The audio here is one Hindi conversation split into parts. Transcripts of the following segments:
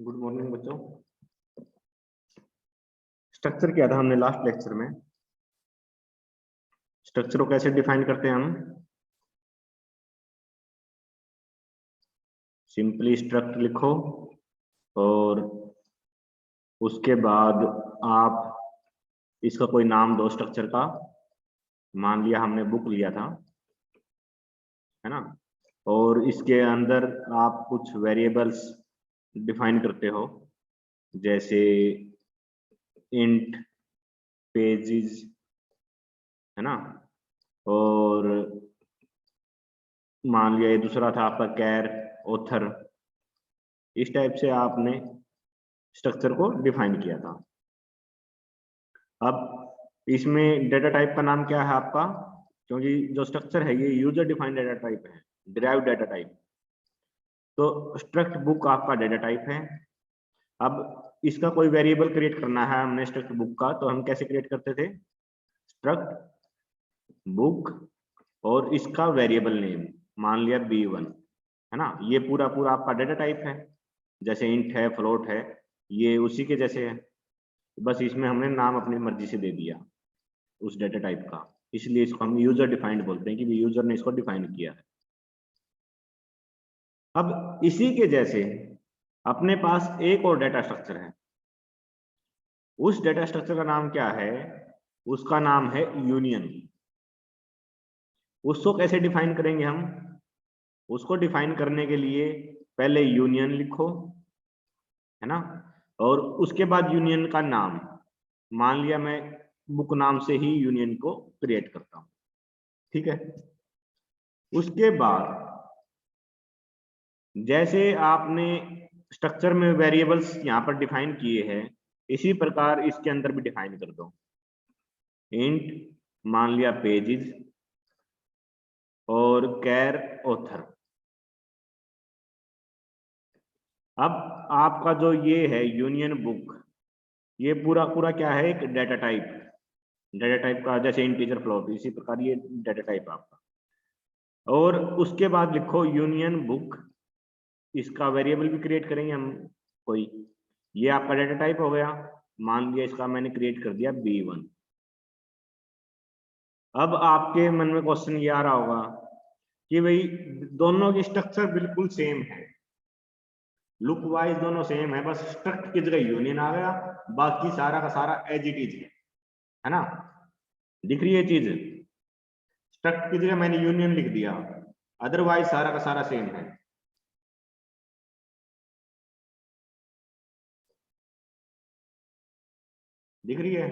गुड मॉर्निंग बच्चों। स्ट्रक्चर क्या था हमने लास्ट लेक्चर में? स्ट्रक्चर को कैसे डिफाइन करते हैं हम? सिंपली स्ट्रक्ट लिखो और उसके बाद आप इसका कोई नाम दो स्ट्रक्चर का। मान लिया हमने बुक लिया था, है ना, और इसके अंदर आप कुछ वेरिएबल्स डिफाइन करते हो, जैसे इंट पेजेस, है ना, और मान लिया ये दूसरा था आपका कैर ऑथर। इस टाइप से आपने स्ट्रक्चर को डिफाइन किया था। अब इसमें डेटा टाइप का नाम क्या है आपका? क्योंकि जो स्ट्रक्चर है ये यूजर डिफाइंड डेटा टाइप है, डिराइव्ड डेटा टाइप। तो स्ट्रक्ट बुक आपका डेटा टाइप है। अब इसका कोई वेरिएबल क्रिएट करना है हमने स्ट्रक्ट बुक का, तो हम कैसे क्रिएट करते थे? स्ट्रक्ट बुक और इसका वेरिएबल नेम मान लिया b1, है ना। ये पूरा पूरा आपका डेटा टाइप है, जैसे इंट है, फ्लोट है, ये उसी के जैसे है, बस इसमें हमने नाम अपनी मर्जी से दे दिया उस डेटा टाइप का, इसलिए इसको हम यूजर डिफाइंड बोलते हैं कि यूजर ने इसको डिफाइन किया है। अब इसी के जैसे अपने पास एक और डेटा स्ट्रक्चर है। उस डेटा स्ट्रक्चर का नाम क्या है? उसका नाम है यूनियन। उसको कैसे डिफाइन करेंगे हम? उसको डिफाइन करने के लिए पहले यूनियन लिखो, है ना, और उसके बाद यूनियन का नाम। मान लिया मैं बुक नाम से ही यूनियन को क्रिएट करता हूं, ठीक है। उसके बाद जैसे आपने स्ट्रक्चर में वेरिएबल्स यहां पर डिफाइन किए हैं, इसी प्रकार इसके अंदर भी डिफाइन कर दो। इंट मान लिया पेजेस और कैर ऑथर। अब आपका जो ये है यूनियन बुक, ये पूरा पूरा क्या है? एक डेटा टाइप। डेटा टाइप का जैसे इंटीजर फ्लोट, इसी प्रकार ये डेटा टाइप आपका। और उसके बाद लिखो यूनियन बुक, इसका वेरिएबल भी क्रिएट करेंगे हम कोई। ये आपका डेटा टाइप हो गया, मान लिया इसका मैंने क्रिएट कर दिया b1। अब आपके मन में क्वेश्चन ये आ रहा होगा कि भाई दोनों की स्ट्रक्चर बिल्कुल सेम है, लुक वाइज दोनों सेम है, बस स्ट्रक्ट की जगह यूनियन आ गया, बाकी सारा का सारा एज इट इज है ना। दिख रही है चीज? स्ट्रक्ट की जगह मैंने यूनियन लिख दिया, अदरवाइज सारा का सारा सेम है। दिख रही है?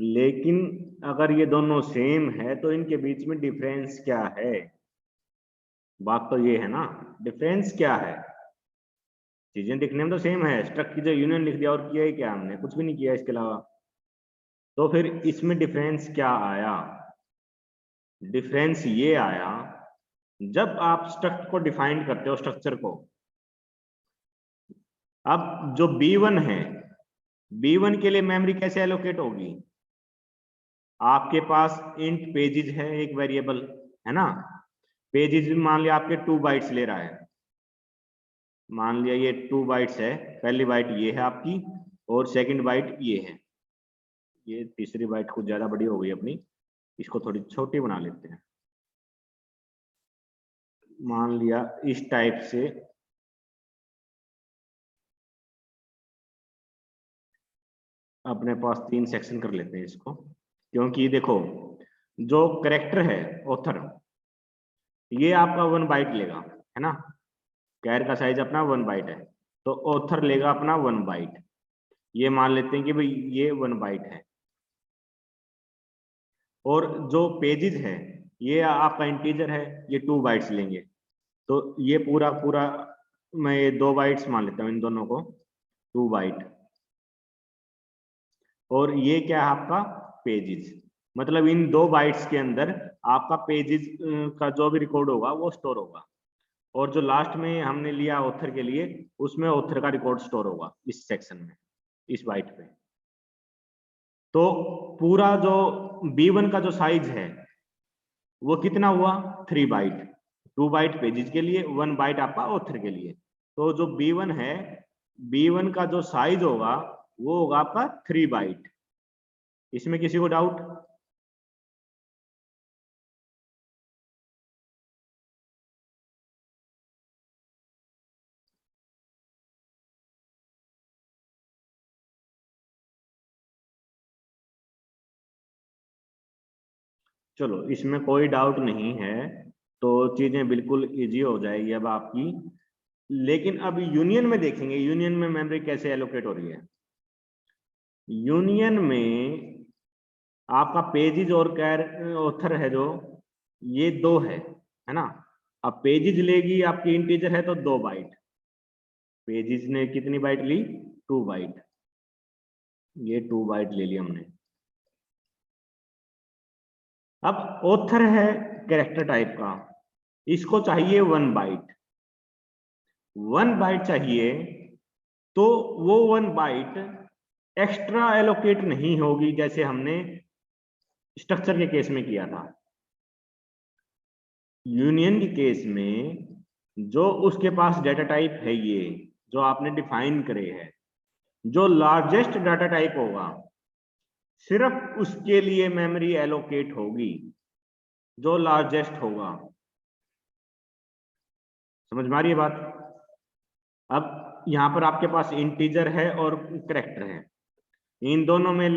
लेकिन अगर ये दोनों सेम है तो इनके बीच में डिफरेंस क्या है? बात तो ये है ना, डिफरेंस क्या है? चीजें दिखने में तो सेम है, स्ट्रक्ट की जगह यूनियन लिख दिया, और किया ही क्या हमने? कुछ भी नहीं किया इसके अलावा। तो फिर इसमें डिफरेंस क्या आया? डिफरेंस ये आया, जब आप स्ट्रक्ट को डिफाइन करते हो, स्ट्रक्चर को, अब जो b1 है, b1 के लिए मेमोरी कैसे एलोकेट होगी? आपके पास इंट पेजेस है एक वेरिएबल, है ना। पेजेस मान लिया आपके 2 बाइट्स ले रहा है, मान लिया ये 2 बाइट्स है, पहली बाइट ये है आपकी और सेकंड बाइट ये है। ये तीसरी बाइट कुछ ज्यादा बड़ी हो गई अपनी, इसको थोड़ी छोटी बना लेते हैं। मान लिया इस टाइप से अपने पास 3 सेक्शन कर लेते हैं इसको, क्योंकि देखो जो करेक्टर है ऑथर, ये आपका 1 बाइट लेगा, है ना। कैर का साइज अपना 1 बाइट है, तो ऑथर लेगा अपना 1 बाइट। ये मान लेते हैं कि भाई ये 1 बाइट है। और जो पेजेस है ये आपका इंटीजर है, ये 2 बाइट्स लेंगे, तो ये पूरा पूरा मैं ये 2 बाइट्स मान लेता हूँ, इन दोनों को 2 बाइट। और ये क्या है आपका? पेजेस। मतलब इन 2 बाइट्स के अंदर आपका पेजेस का जो भी रिकॉर्ड होगा वो स्टोर होगा। और जो लास्ट में हमने लिया ऑथर के लिए, उसमें ऑथर का रिकॉर्ड स्टोर होगा इस सेक्शन में, इस बाइट पे। तो पूरा जो B1 का जो साइज है वो कितना हुआ, 3 बाइट। 2 बाइट पेजेस के लिए, 1 बाइट आपका ऑथर के लिए। तो जो B1 है, B1 का जो साइज होगा वो होगा आपका 3 बाइट। इसमें किसी को डाउट? चलो, इसमें कोई डाउट नहीं है, तो चीजें बिल्कुल इजी हो जाएगी अब आपकी। लेकिन अब यूनियन में देखेंगे, यूनियन में मेमोरी कैसे एलोकेट हो रही है। यूनियन में आपका पेजेस और ऑथर है जो, ये 2 है ना। अब पेजेस लेगी आपकी इंटीजर है तो 2 बाइट, पेजेस ने कितनी बाइट ली, 2 बाइट। ये 2 बाइट ले ली हमने। अब ऑथर है कैरेक्टर टाइप का, इसको चाहिए 1 बाइट। 1 बाइट चाहिए, तो वो 1 बाइट एक्स्ट्रा एलोकेट नहीं होगी जैसे हमने स्ट्रक्चर के केस में किया था। यूनियन के केस में जो उसके पास डाटा टाइप है, ये जो आपने डिफाइन करे है, जो लार्जेस्ट डाटा टाइप होगा सिर्फ उसके लिए मेमोरी एलोकेट होगी, जो लार्जेस्ट होगा। समझ में आ रही है बात? अब यहां पर आपके पास इंटीजर है और कैरेक्टर है, इन दोनों में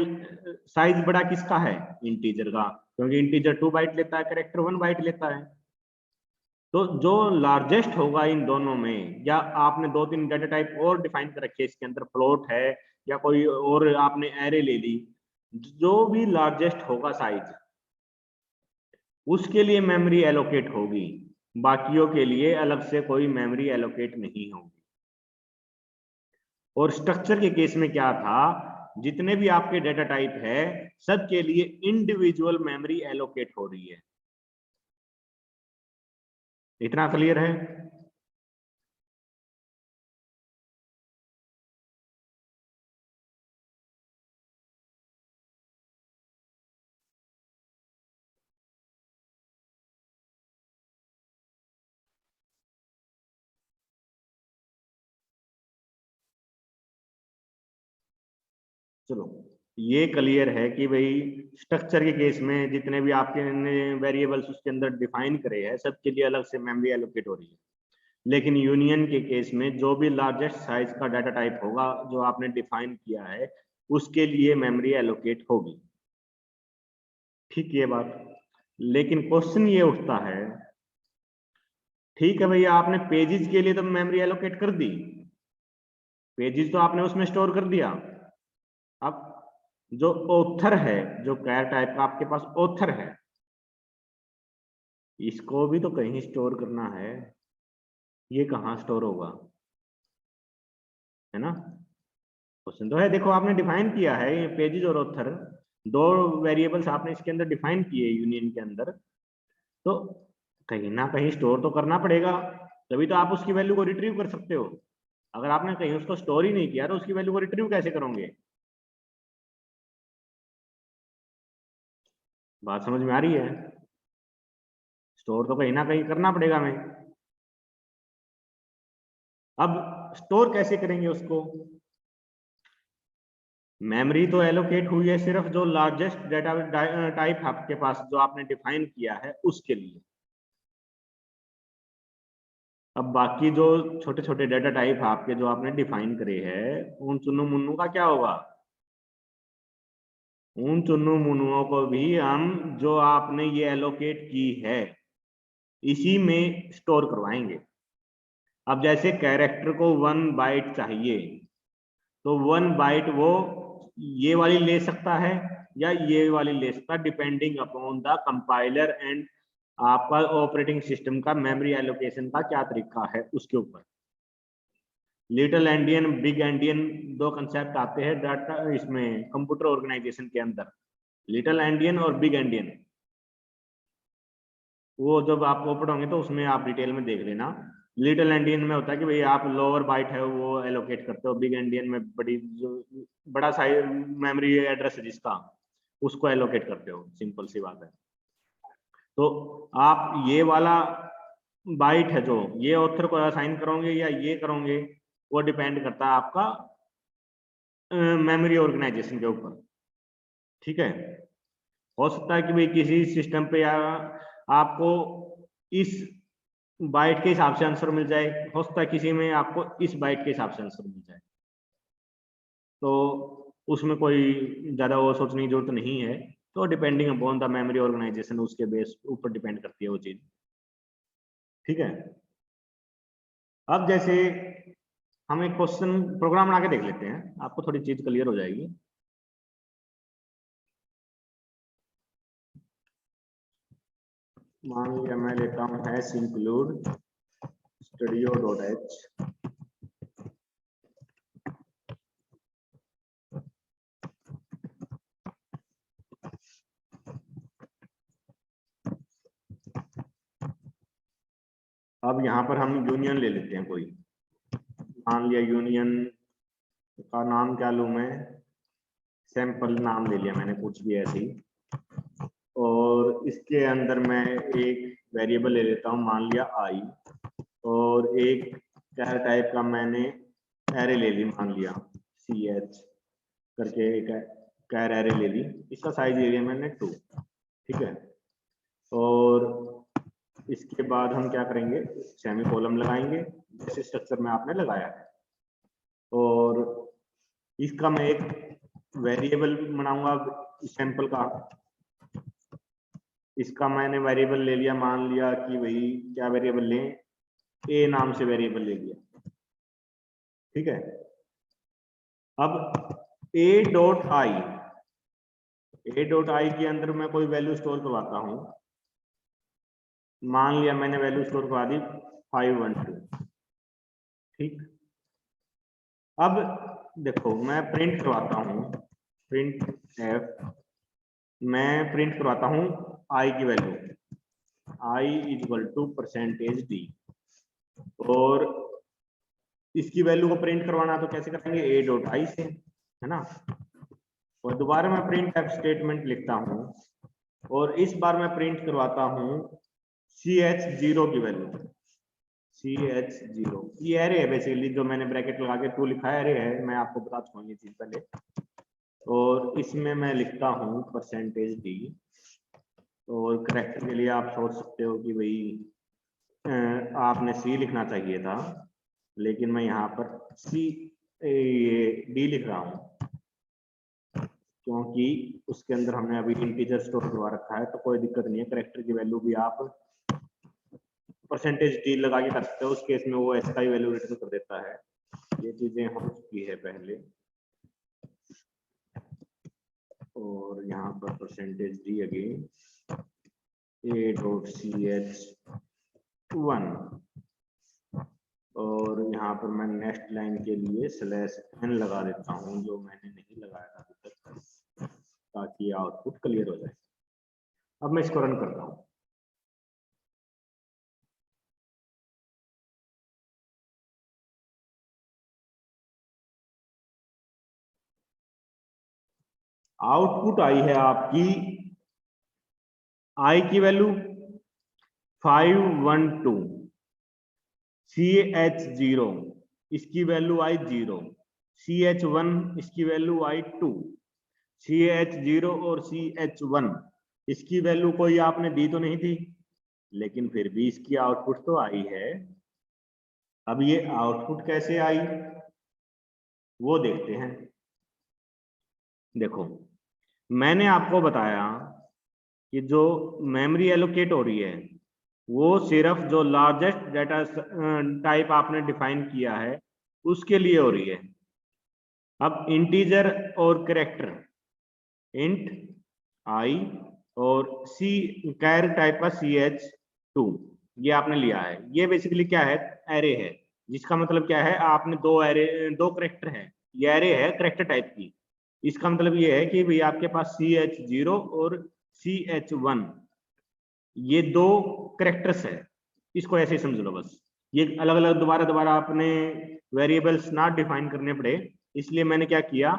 साइज बड़ा किसका है, इंटीजर का, क्योंकि इंटीजर 2 बाइट लेता है, कैरेक्टर 1 बाइट लेता है। तो जो लार्जेस्ट होगा इन दोनों में, या आपने 2-3 डाटा टाइप और डिफाइन कर रखे, इसके अंदर फ्लोट है या कोई और आपने एरे ले ली, जो भी लार्जेस्ट होगा साइज, उसके लिए मेमोरी एलोकेट होगी, बाकियों के लिए अलग से कोई मेमोरी एलोकेट नहीं होगी। और स्ट्रक्चर के केस में क्या था, जितने भी आपके डाटा टाइप है सबके लिए इंडिविजुअल मेमोरी एलोकेट हो रही है। इतना क्लियर है? चलो, ये क्लियर है कि भाई स्ट्रक्चर के केस में जितने भी आपके वेरिएबल्स उसके अंदर डिफाइन करे हैं सबके लिए अलग से मेमोरी एलोकेट हो रही है। लेकिन यूनियन के केस में जो भी लार्जेस्ट साइज का डाटा टाइप होगा जो आपने डिफाइन किया है, उसके लिए मेमोरी एलोकेट होगी। ठीक है बात? लेकिन क्वेश्चन ये उठता है, ठीक है भैया आपने पेजेस के लिए तो मेमोरी एलोकेट कर दी, पेजेस तो आपने उसमें स्टोर कर दिया। अब जो ऑथर है, जो कैर टाइप का आपके पास ऑथर है, इसको भी तो कहीं स्टोर करना है, ये कहाँ स्टोर होगा, है ना? क्वेश्चन तो है, देखो आपने डिफाइन किया है पेजेस और ऑथर, 2 वेरिएबल्स आपने इसके अंदर डिफाइन किए यूनियन के अंदर, तो कहीं ना कहीं स्टोर तो करना पड़ेगा, तभी तो आप उसकी वैल्यू को रिट्रीव कर सकते हो। अगर आपने कहीं उसको स्टोर ही नहीं किया तो उसकी वैल्यू को रिट्रीव कैसे करोगे? बात समझ में आ रही है? स्टोर तो कहीं ना कहीं करना पड़ेगा हमें। अब स्टोर कैसे करेंगे उसको? मेमोरी तो एलोकेट हुई है सिर्फ जो लार्जेस्ट डाटा टाइप आपके पास जो आपने डिफाइन किया है उसके लिए। अब बाकी जो छोटे छोटे डाटा टाइप आपके जो आपने डिफाइन करे हैं, उन चुन्नू मुन्नू का क्या होगा? उन चुन्नू मुन्नुओं को भी हम जो आपने ये एलोकेट की है इसी में स्टोर करवाएंगे। अब जैसे कैरेक्टर को 1 बाइट चाहिए, तो 1 बाइट वो ये वाली ले सकता है या ये वाली ले सकता है, depending upon the compiler and आपका ऑपरेटिंग सिस्टम का मेमोरी एलोकेशन का क्या तरीका है उसके ऊपर। Little endian, big endian, 2 concept आते हैं डाटा इसमें कंप्यूटर ऑर्गेनाइजेशन के अंदर, लिटिल एंडियन और बिग एंडियन। वो जब आप ओपन होंगे तो उसमें आप डिटेल में देख लेना। लिटिल एंडियन में होता है कि भाई आप लोअर बाइट है वो एलोकेट करते हो, बिग एंडियन में बड़ा साइज मेमोरी एड्रेस है जिसका, उसको एलोकेट करते हो, सिंपल सी बात है। तो आप ये वाला बाइट है जो ये ऑथर को असाइन करोगे या ये करोगे, वो डिपेंड करता है आपका मेमोरी ऑर्गेनाइजेशन के ऊपर, ठीक है। हो सकता है कि भाई किसी सिस्टम पे या आपको इस बाइट के हिसाब से आंसर मिल जाए, हो सकता है किसी में आपको इस बाइट के हिसाब से आंसर मिल जाए, तो उसमें कोई ज्यादा वो सोचने की जरूरत नहीं है। तो depending upon the memory organisation, उसके बेस ऊपर डिपेंड करती है वो चीज, ठीक है। अब जैसे हम एक क्वेश्चन प्रोग्राम बना के देख लेते हैं, आपको थोड़ी चीज क्लियर हो जाएगी। मान लिया मैं लेता हूँ हैश इंक्लूड studio.h, अब यहाँ पर हम यूनियन ले लेते हैं कोई, मान लिया यूनियन का नाम क्या लूं मैं, सैंपल नाम ले लिया मैंने कुछ भी ऐसे ही, और इसके अंदर मैं एक वेरिएबल ले लेता हूँ, मान लिया आई, और एक कैर टाइप का मैंने एरे ले ली, मान लिया ch करके एक कैर एरे ले ली, इसका साइज ले लिया मैंने 2, ठीक है। और इसके बाद हम क्या करेंगे, सेमी कॉलम लगाएंगे जैसे स्ट्रक्चर में आपने लगाया है, और इसका मैं एक वेरिएबल बनाऊंगा सैंपल का, इसका मैंने वेरिएबल ले लिया, मान लिया कि भाई क्या वेरिएबल लें, ए नाम से वेरिएबल ले लिया, ठीक है। अब a.i के अंदर मैं कोई वैल्यू स्टोर करवाता हूं, मान लिया मैंने वैल्यू स्टोर करवा दी 512, ठीक। अब देखो मैं प्रिंट करवाता हूं, प्रिंट एफ, मैं प्रिंट करवाता हूं आई की value, I equal to %d, और इसकी वैल्यू को प्रिंट करवाना तो कैसे करेंगे, a.i से, है ना। और दोबारा मैं प्रिंट एफ स्टेटमेंट लिखता हूं, और इस बार मैं प्रिंट करवाता हूं ch0 की वैल्यू, ch0 ये एरे है बेसिकली, जो मैंने ब्रैकेट लगा के 2 लिखा है एरे है, मैं आपको बता चुका हूँ ये चीज पहले। और इसमें मैं लिखता हूँ %d, और करेक्टर के लिए आप सोच सकते हो कि भाई आपने c लिखना चाहिए था, लेकिन मैं यहाँ पर d लिख रहा हूँ, क्योंकि उसके अंदर हमने अभी इंटीजर स्टोर करवा रखा है, तो कोई दिक्कत नहीं है, करेक्टर की वैल्यू भी आप %d लगा के कर सकते हो, उस केस में वो ऐसा ही वैल्यू रिटर्न कर देता है। ये चीजें हो चुकी है पहले, और यहाँ पर %d अगेन a.ch1, और यहाँ पर मैं नेक्स्ट लाइन के लिए /n लगा देता हूँ, जो मैंने नहीं लगाया था अभी तक, ताकि आउटपुट क्लियर हो जाए। अब मैं इसको रन करता हूँ, आउटपुट आई है आपकी, आई की वैल्यू 512, ch0 इसकी वैल्यू आई 0, ch1 इसकी वैल्यू आई 2, ch0 और ch1 इसकी वैल्यू कोई आपने दी तो नहीं थी, लेकिन फिर भी इसकी आउटपुट तो आई है। अब ये आउटपुट कैसे आई वो देखते हैं। देखो मैंने आपको बताया कि जो मेमोरी एलोकेट हो रही है वो सिर्फ जो लार्जेस्ट डाटा टाइप आपने डिफाइन किया है उसके लिए हो रही है। अब इंटीजर और कैरेक्टर, इंट आई और सी कैर टाइप का ch2 ये आपने लिया है। ये बेसिकली क्या है, एरे है, जिसका मतलब क्या है, आपने दो कैरेक्टर है, ये एरे है कैरेक्टर टाइप की। इसका मतलब ये है कि भाई आपके पास ch0 और ch1 ये दो कैरेक्टर्स है, इसको ऐसे ही समझ लो बस। ये अलग अलग दोबारा अपने वेरिएबल्स ना डिफाइन करने पड़े, इसलिए मैंने क्या किया,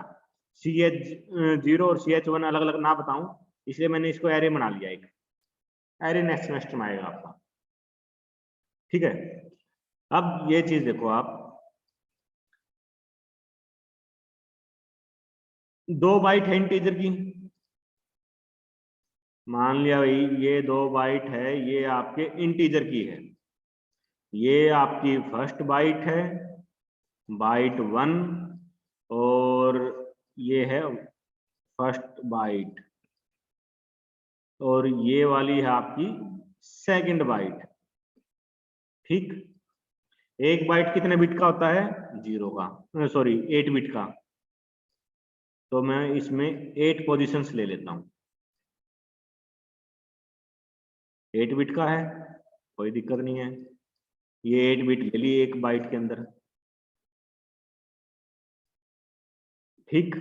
CH0 और CH1 अलग अलग ना बताऊं, इसलिए मैंने इसको एरे बना लिया, एक एरे नेक्स्ट सेमेस्टर में आएगा आपका। ठीक है, अब ये चीज देखो आप, 2 बाइट है इंटीजर की, मान लिया भाई ये 2 बाइट है, ये आपके इंटीजर की है, ये आपकी फर्स्ट बाइट है, बाइट 1, और ये है फर्स्ट बाइट, और ये वाली है आपकी सेकंड बाइट। ठीक, एक बाइट कितने बिट का होता है, 0 का, सॉरी 8 बिट का, तो मैं इसमें 8 पोजीशंस ले लेता हूं। 8 बिट का है, कोई दिक्कत नहीं है, ये 8 बिट ले ली एक बाइट के अंदर। ठीक,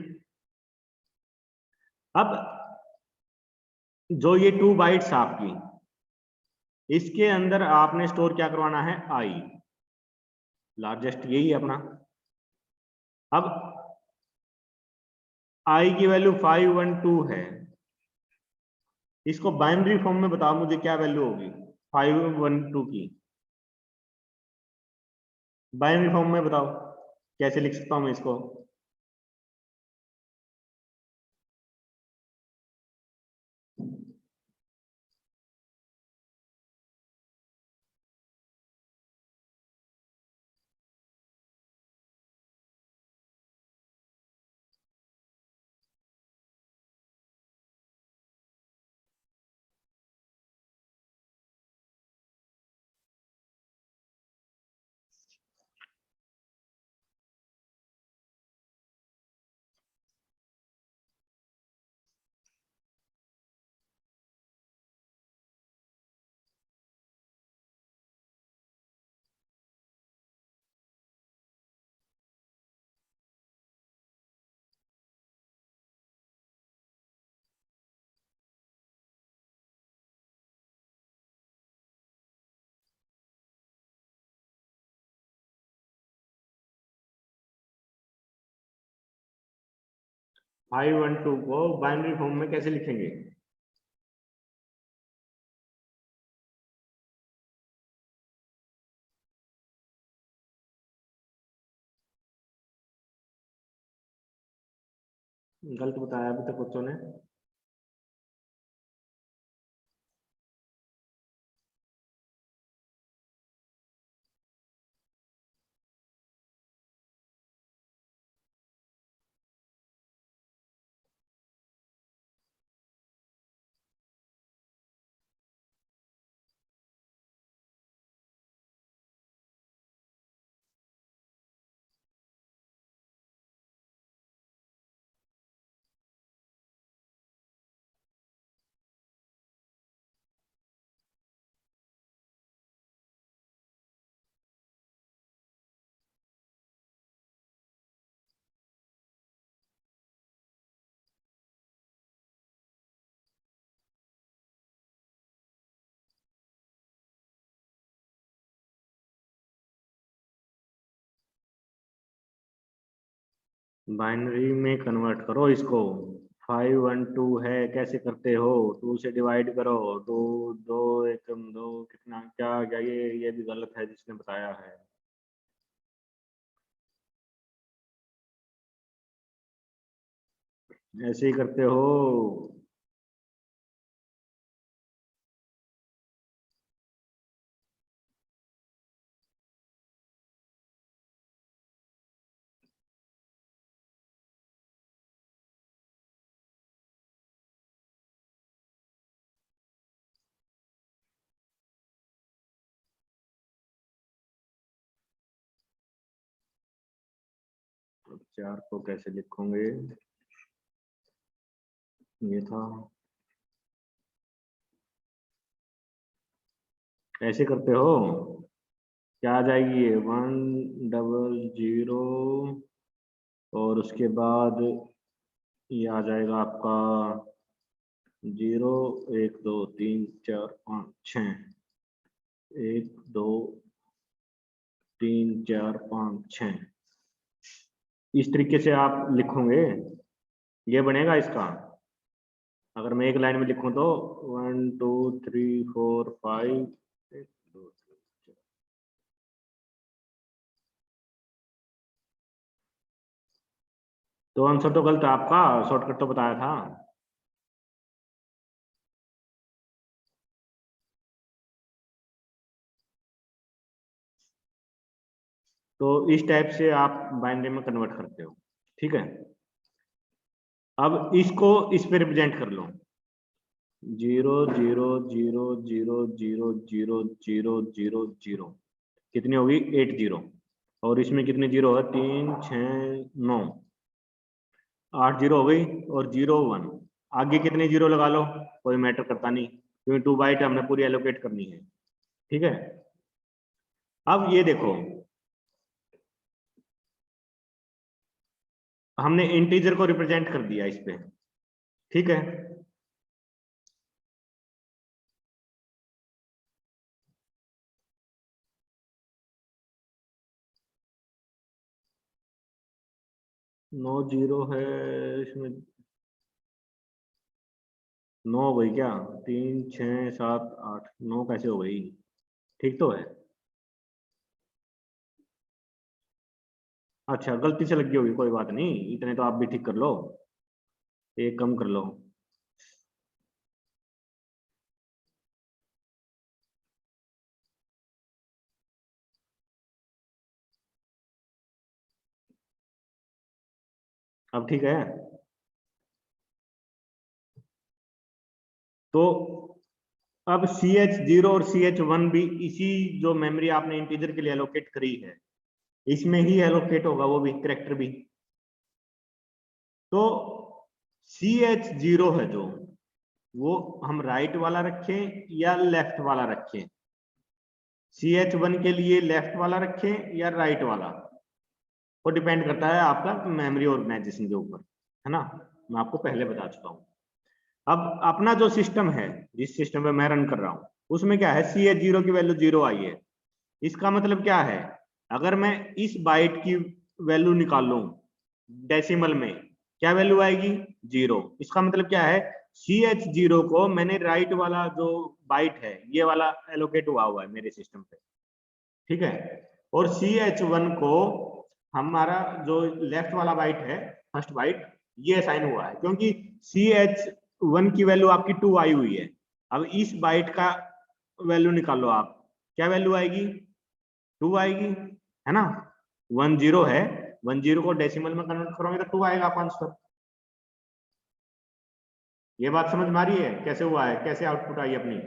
अब जो ये 2 बाइट्स आपकी, इसके अंदर आपने स्टोर क्या करवाना है, आई, लार्जेस्ट यही है अपना। अब आई की वैल्यू 512 है, इसको बाइनरी फॉर्म में बताओ मुझे क्या वैल्यू होगी 512 की, बाइनरी फॉर्म में बताओ कैसे लिख सकता हूं मैं इसको। फाइव वन टू को बाइनरी फॉर्म में कैसे लिखेंगे, गलत बताया अभी तक बच्चों ने। बाइनरी में कन्वर्ट करो इसको, 512 है, कैसे करते हो, 2 से डिवाइड करो, 2 2 एकम 2, कितना क्या क्या, ये भी गलत है जिसने बताया है। ऐसे ही करते हो। तो 4 को कैसे लिखोगे, ये था, ऐसे करते हो, क्या आ जाएगी ये 100, और उसके बाद ये आ जाएगा आपका 0 1 2 3 4 5 6, 1 2 3 4 5 6, इस तरीके से आप लिखोगे, ये बनेगा इसका। अगर मैं एक लाइन में लिखूं तो 1 2 3 4 5 1 2 3 4। तो आंसर तो गलत है आपका, शॉर्टकट तो बताया था। तो इस टाइप से आप बाइनरी में कन्वर्ट करते हो, ठीक है। अब इसको इस पे रिप्रेजेंट कर लो, 0 0 0 0 0 0 0 0 0, कितनी होगी 8 जीरो, और इसमें कितने जीरो है 3 6 9, 8 जीरो हो गई, और 0 1, आगे कितने जीरो लगा लो कोई मैटर करता नहीं, क्योंकि 2 बाइट हमने पूरी एलोकेट करनी है, ठीक है। अब ये देखो, हमने इंटीजर को रिप्रेजेंट कर दिया इस पे, ठीक है। नौ जीरो है इसमें, 9 हो गई क्या, 3 6 7 8, 9 कैसे हो गई, ठीक तो है। अच्छा गलती से लगी होगी, कोई बात नहीं, इतने तो आप भी ठीक कर लो, एक कम कर लो। अब ठीक है। तो अब CH0 और CH1 भी इसी जो मेमोरी आपने इंटीजर के लिए एलोकेट करी है, इसमें ही एलोकेट होगा वो भी, करेक्टर भी। तो CH0 है जो, वो हम राइट वाला रखें या लेफ्ट वाला रखें, CH1 के लिए लेफ्ट वाला रखें या राइट वाला, वो डिपेंड करता है आपका मेमोरी ऑर्गेनाइजेशन के ऊपर, है ना। मैं आपको पहले बता चुका हूं। अब अपना जो सिस्टम है, जिस सिस्टम पे मैं रन कर रहा हूं, उसमें क्या है, CH0 की वैल्यू 0 आई है। इसका मतलब क्या है, अगर मैं इस बाइट की वैल्यू निकालूं डेसिमल में, क्या वैल्यू आएगी 0। इसका मतलब क्या है, CH0 को मैंने राइट वाला जो बाइट है ये वाला एलोकेट हुआ है मेरे सिस्टम पे, ठीक है। और CH1 को हमारा जो लेफ्ट वाला बाइट है, फर्स्ट बाइट, ये असाइन हुआ है, क्योंकि CH1 की वैल्यू आपकी 2 आई हुई है। अब इस बाइट का वैल्यू निकालो आप, क्या वैल्यू आएगी 2 आएगी, है ना। 10 है, 10 को डेसिमल में कन्वर्ट करोगे तो 2 आएगा आपका आंसर। ये बात समझ में आ रही है कैसे हुआ है, कैसे आउटपुट आई अपनी।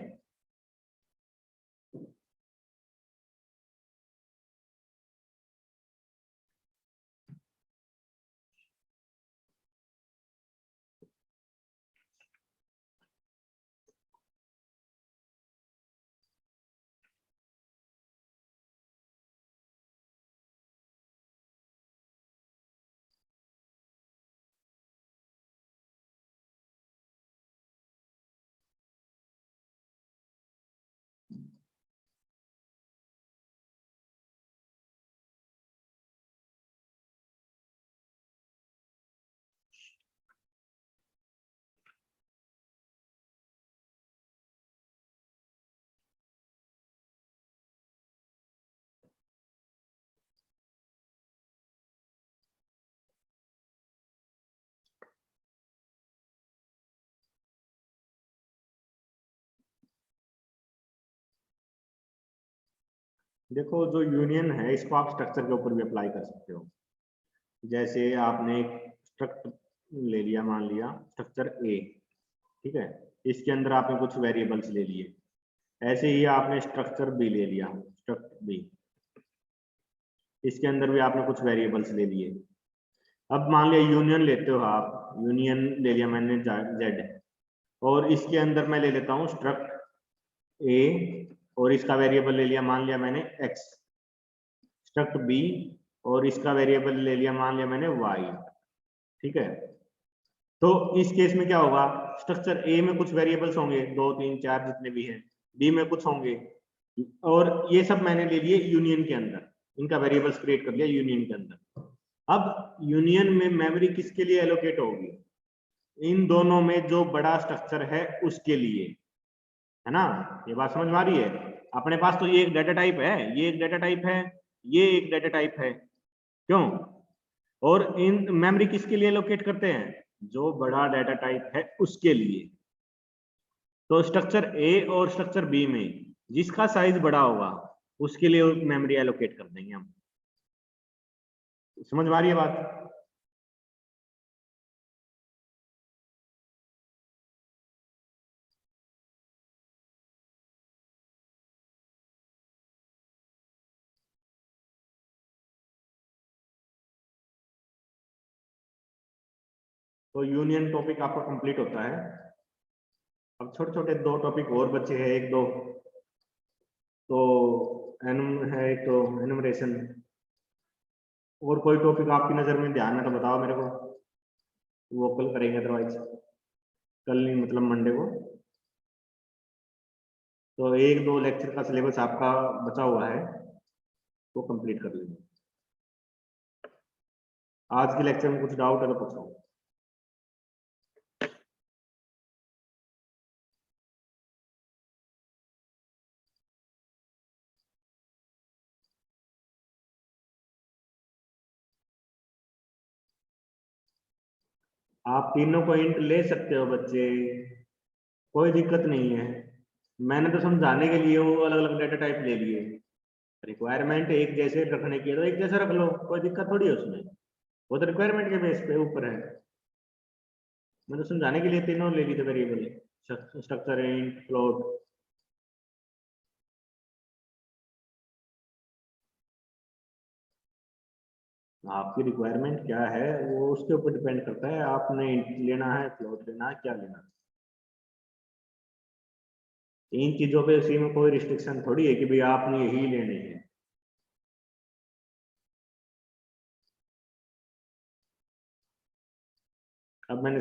देखो जो यूनियन है इसको आप स्ट्रक्चर के ऊपर भी अप्लाई कर सकते हो। जैसे आपने एक स्ट्रक्चर ले लिया, मान लिया स्ट्रक्चर ए, ठीक है, इसके अंदर आपने कुछ वेरिएबल्स ले लिए। ऐसे ही आपने स्ट्रक्चर बी ले लिया, स्ट्रक्चर बी, इसके अंदर भी आपने कुछ वेरिएबल्स ले लिए। अब मान लिया यूनियन लेते हो आप, यूनियन ले लिया मैंने जेड, और इसके अंदर मैं ले लेता हूँ स्ट्रक्ट ए, और इसका वेरिएबल ले लिया, मान लिया मैंने एक्स, स्ट्रक्ट बी, और इसका वेरिएबल ले लिया, मान लिया मैंने वाई, ठीक है। तो इस केस में क्या होगा, स्ट्रक्चर ए में कुछ वेरिएबल्स होंगे 2 3 4 जितने भी हैं, बी में कुछ होंगे, और ये सब मैंने ले लिए यूनियन के अंदर। इनका वेरिएबल्स क्रिएट कर लिया यूनियन के अंदर। अब यूनियन में मेमोरी किसके लिए एलोकेट होगी? इन दोनों में जो बड़ा स्ट्रक्चर है उसके लिए, है ना? ये बात समझ में आ रही है? अपने पास तो ये एक डाटा टाइप है, ये एक डाटा टाइप है, ये एक डाटा टाइप है, क्यों? और इन मेमोरी किसके लिए एलोकेट करते हैं? जो बड़ा डाटा टाइप है उसके लिए। तो स्ट्रक्चर ए और स्ट्रक्चर बी में जिसका साइज बड़ा होगा उसके लिए मेमोरी एलोकेट कर देंगे हम। समझ में आ रही है बात? तो यूनियन टॉपिक आपका कंप्लीट होता है। अब छोटे छोटे दो टॉपिक और बचे हैं, एक दो। तो एनुम है एक, तो एनुमरेशन। और कोई टॉपिक आपकी नजर में ध्यान है तो बताओ मेरे को, वो कल करेंगे, अदरवाइज कल नहीं मतलब मंडे को। तो एक दो लेक्चर का सिलेबस आपका बचा हुआ है, वो कंप्लीट कर लेंगे। आज के लेक्चर में कुछ डाउट है तो पूछो। आप तीनों को इंट ले सकते हो बच्चे, कोई दिक्कत नहीं है। मैंने तो समझाने के लिए वो अलग अलग डेटा टाइप ले लिए। रिक्वायरमेंट एक जैसे रखने की है तो एक जैसे रख लो, कोई दिक्कत थोड़ी है उसमें। वो तो रिक्वायरमेंट के बेस पे ऊपर है। मैंने समझाने के लिए तीनों ले ली the variable, structure, int, float. आपकी रिक्वायरमेंट क्या है वो उसके ऊपर डिपेंड करता है, आपने इंट लेना है, फ्लोट लेना है, क्या लेना है। इन चीजों पे उसी में कोई रिस्ट्रिक्शन थोड़ी है कि भाई आपने यही लेनी है। अब मैंने